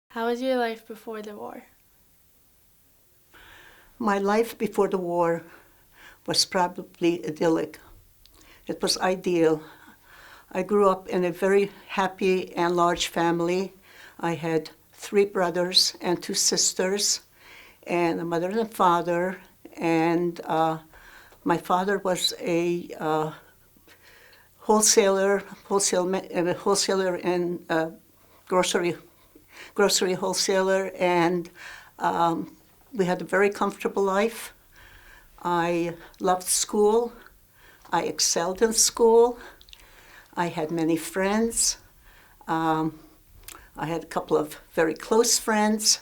How was your life before the war? My life before the war was probably idyllic. It was ideal. I grew up in a very happy and large family. I had three brothers and two sisters, and a mother and a father. And my father was a wholesaler and grocery wholesaler, and we had a very comfortable life. I loved school. I excelled in school. I had many friends. Um, I had a couple of very close friends.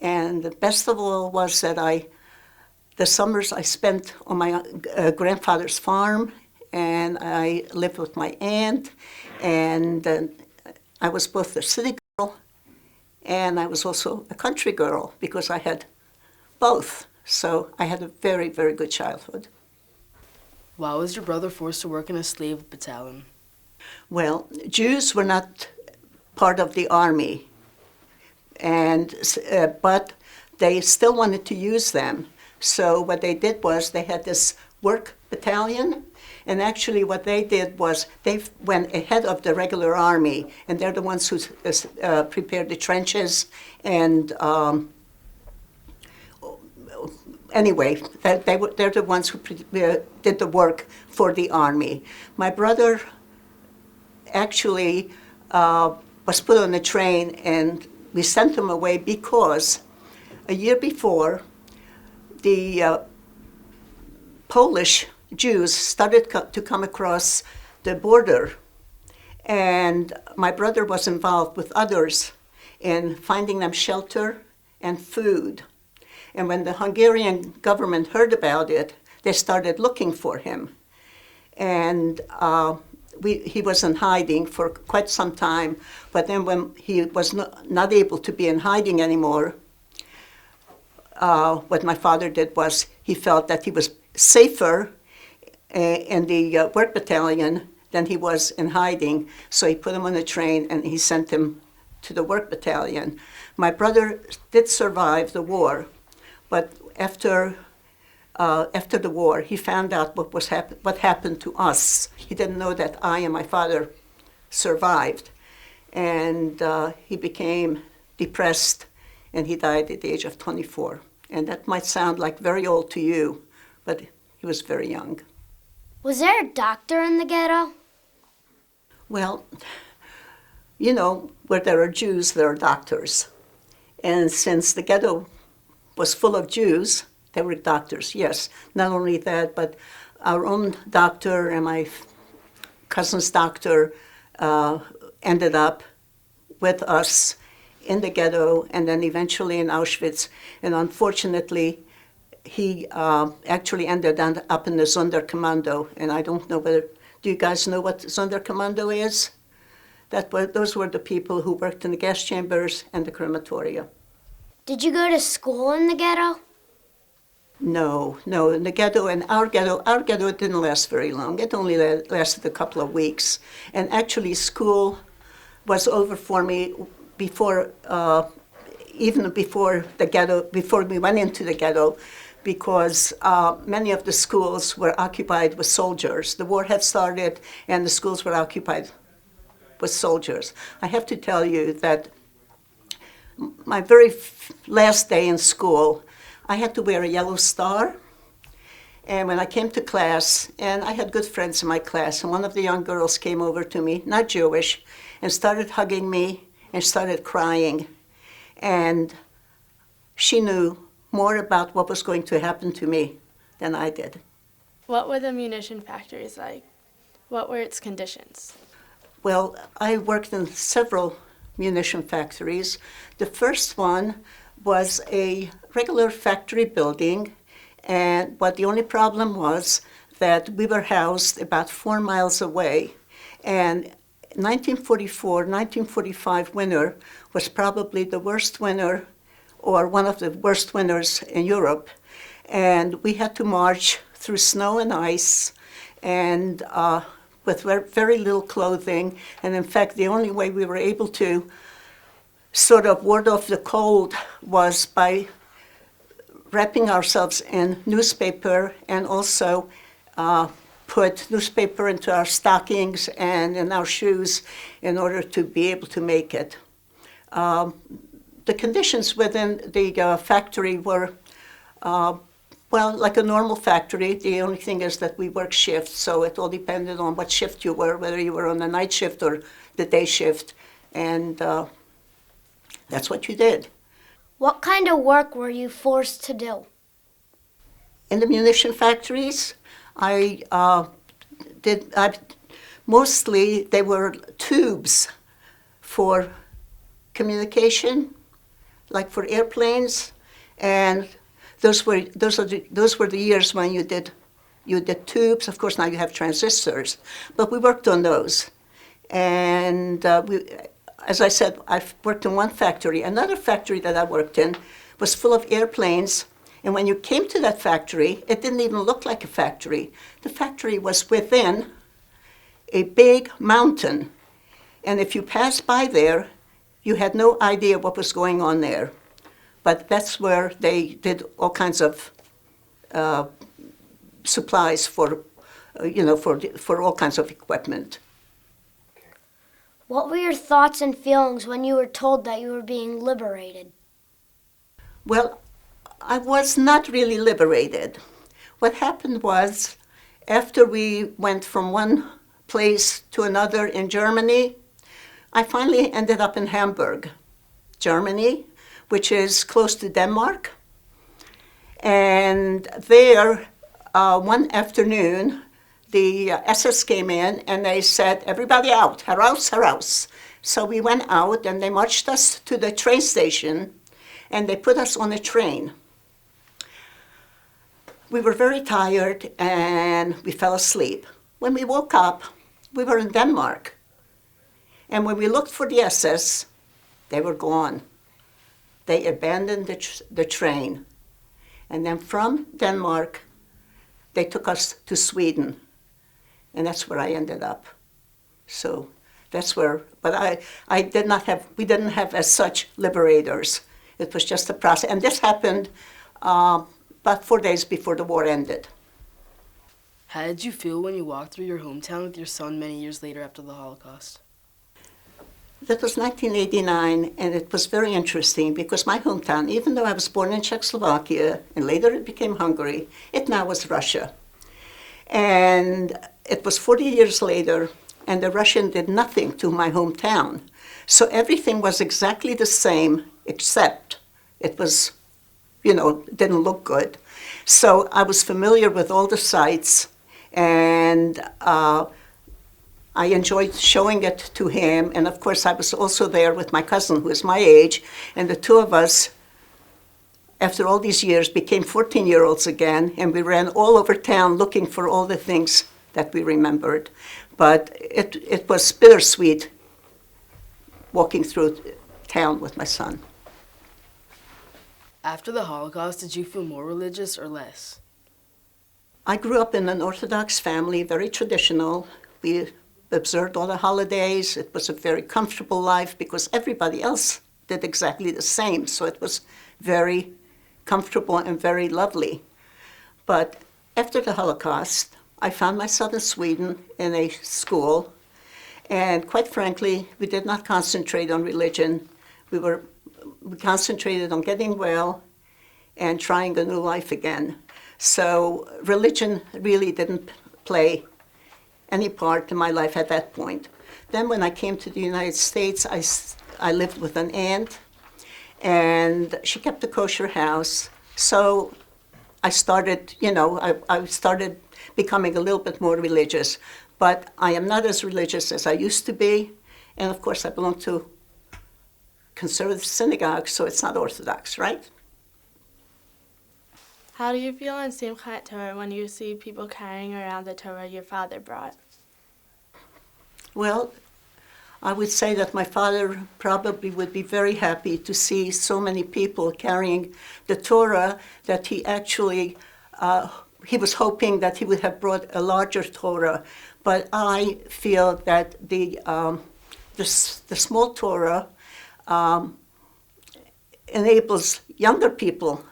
And the best of all was that the summers I spent on my grandfather's farm, and I lived with my aunt, and I was both a city girl and I was also a country girl because I had both. So I had a very, very good childhood. Why was your brother forced to work in a slave battalion? Well, Jews were not part of the army, and but they still wanted to use them. So what they did was they had this work battalion, and actually what they did was they went ahead of the regular army, and they're the ones who prepared the trenches and anyway, they're the ones who did the work for the army. My brother actually was put on a train, and we sent him away because a year before, the Polish Jews started to come across the border, and my brother was involved with others in finding them shelter and food. And when the Hungarian government heard about it, they started looking for him. And he was in hiding for quite some time. But then when he was not able to be in hiding anymore, what my father did was he felt that he was safer in the work battalion than he was in hiding. So he put him on a train and he sent him to the work battalion. My brother did survive the war. But after the war, he found out what happened to us. He didn't know that I and my father survived, and he became depressed, and he died at the age of 24. And that might sound like very old to you, but he was very young. Was there a doctor in the ghetto? Well, where there are Jews, there are doctors, and since the ghetto was full of Jews, there were doctors, yes. Not only that, but our own doctor and my cousin's doctor ended up with us in the ghetto and then eventually in Auschwitz. And unfortunately, he actually ended up in the Sonderkommando. And I don't know do you guys know what Sonderkommando is? Those were the people who worked in the gas chambers and the crematoria. Did you go to school in the ghetto? No, in the ghetto, and our ghetto didn't last very long. It only lasted a couple of weeks. And actually school was over for me even before the ghetto, before we went into the ghetto, because many of the schools were occupied with soldiers. The war had started and the schools were occupied with soldiers. I have to tell you that my very last day in school, I had to wear a yellow star. And when I came to class, and I had good friends in my class, and one of the young girls came over to me, not Jewish, and started hugging me and started crying. And she knew more about what was going to happen to me than I did. What were the munition factories like? What were its conditions? Well, I worked in several munition factories. The first one was a regular factory building, but the only problem was that we were housed about 4 miles away. And 1944-1945 winter was probably the worst winter, or one of the worst winters in Europe. And we had to march through snow and ice, and with very little clothing. And in fact, the only way we were able to sort of ward off the cold was by wrapping ourselves in newspaper and also put newspaper into our stockings and in our shoes in order to be able to make it. The conditions within the factory were, well, like a normal factory. The only thing is that we work shifts, so it all depended on what shift you were, whether you were on the night shift or the day shift, and that's what you did. What kind of work were you forced to do? In the munition factories, mostly they were tubes for communication, like for airplanes, and those were the years when you did tubes. Of course, now you have transistors, but we worked on those, and as I said, I've worked in one factory. Another factory that I worked in was full of airplanes. And when you came to that factory, it didn't even look like a factory. The factory was within a big mountain. And if you passed by there, you had no idea what was going on there. But that's where they did all kinds of supplies for all kinds of equipment. What were your thoughts and feelings when you were told that you were being liberated? Well, I was not really liberated. What happened was, after we went from one place to another in Germany, I finally ended up in Hamburg, Germany, which is close to Denmark. And there, one afternoon, the SS came in and they said, everybody out, heraus, heraus. So we went out and they marched us to the train station and they put us on a train. We were very tired and we fell asleep. When we woke up, we were in Denmark. And when we looked for the SS, they were gone. They abandoned the train. And then from Denmark, they took us to Sweden. And that's where I ended up. So that's where, but we didn't have as such liberators. It was just a process. And this happened about 4 days before the war ended. How did you feel when you walked through your hometown with your son many years later after the Holocaust? That was 1989, and it was very interesting because my hometown, even though I was born in Czechoslovakia and later it became Hungary, it now was Russia. And it was 40 years later, and the Russian did nothing to my hometown. So everything was exactly the same, except it was, didn't look good. So I was familiar with all the sites, and I enjoyed showing it to him. And of course, I was also there with my cousin, who is my age, and the two of us, after all these years, became 14-year-olds again, and we ran all over town looking for all the things that we remembered. But it was bittersweet walking through town with my son. After the Holocaust, did you feel more religious or less? I grew up in an Orthodox family, very traditional. We observed all the holidays. It was a very comfortable life because everybody else did exactly the same. So it was very comfortable and very lovely. But after the Holocaust, I found myself in Sweden in a school. And quite frankly, we did not concentrate on religion. We concentrated on getting well and trying a new life again. So religion really didn't play any part in my life at that point. Then when I came to the United States, I lived with an aunt, and she kept a kosher house. So I started, I started becoming a little bit more religious. But I am not as religious as I used to be. And of course, I belong to conservative synagogue, so it's not Orthodox, right? How do you feel in Simchat Torah when you see people carrying around the Torah your father brought? Well, I would say that my father probably would be very happy to see so many people carrying the Torah that he actually, he was hoping that he would have brought a larger Torah. But I feel that the small Torah enables younger people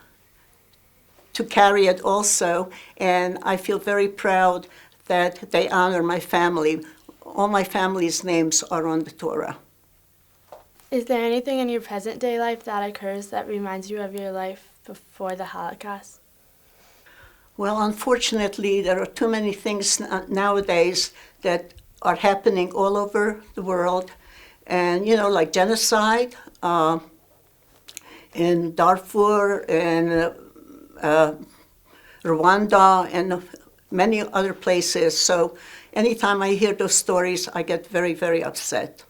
to carry it also, and I feel very proud that they honor my family. All my family's names are on the Torah. Is there anything in your present day life that occurs that reminds you of your life before the Holocaust? Well, unfortunately, there are too many things nowadays that are happening all over the world. And, you know, like genocide in Darfur and Rwanda and many other places. So anytime I hear those stories, I get very, very upset.